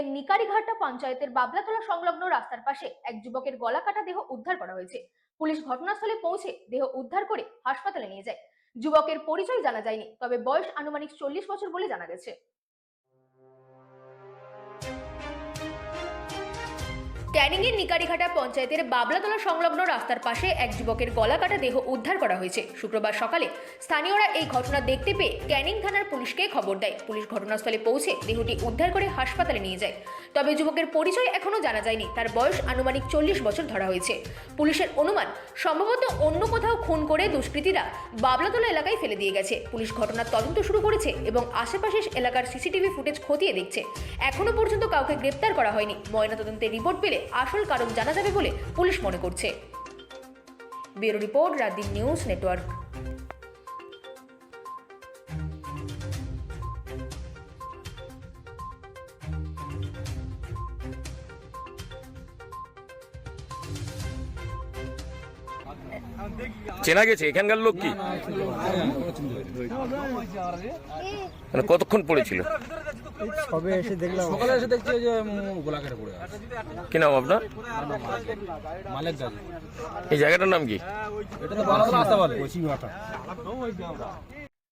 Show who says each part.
Speaker 1: নিকারিঘাটা পঞ্চায়েতের বাবলাতলা সংলগ্ন রাস্তার পাশে এক যুবকের গলা কাটা দেহ উদ্ধার করা হয়েছে। পুলিশ ঘটনাস্থলে পৌঁছে দেহ উদ্ধার করে হাসপাতালে নিয়ে যায়। যুবকের পরিচয় জানা যায়নি, তবে বয়স আনুমানিক 40 বছর বলে জানা গেছে। ক্যানিংয়ের নিকারিঘাটা পঞ্চায়েতের বাবলাতলা সংলগ্ন রাস্তার পাশে এক যুবকের গলা কাটা দেহ উদ্ধার করা হয়েছে। শুক্রবার সকালে স্থানীয়রা এই ঘটনা দেখতে পেয়ে ক্যানিং থানার পুলিশকে খবর দেয়। পুলিশ ঘটনাস্থলে পৌঁছে দেহটি উদ্ধার করে হাসপাতালে নিয়ে যায়। তবে যুবকের পরিচয় এখনো জানা যায়নি। তার বয়স আনুমানিক 40 বছর ধরা হয়েছে। পুলিশের অনুমান, সম্ভবত অন্য কোথাও খুন করে দুষ্কৃতীরা বাবলাতলা এলাকায় ফেলে দিয়ে গেছে। পুলিশ ঘটনার তদন্ত শুরু করেছে এবং আশেপাশের এলাকার সিসিটিভি ফুটেজ খতিয়ে দেখছে। এখনো পর্যন্ত কাউকে গ্রেপ্তার করা হয়নি। ময়নাতদন্তের রিপোর্ট পেলে আসল কারণ জানা যাবে বলে পুলিশ মনে করছে। Bureau report, রাতদিন news network.
Speaker 2: চেনা গেছে এখানকার লোক কি? মানে কতক্ষণ পড়েছিল?
Speaker 3: সবে এসে দেখলাম, সকালে এসে দেখছি যে গোলা কেটে পড়ে আছে।
Speaker 2: কি নাম আপনার?
Speaker 3: মালেক গাজী।
Speaker 2: এই জায়গাটার নাম কি?
Speaker 3: এটা তো বাংলা রাস্তা বলে।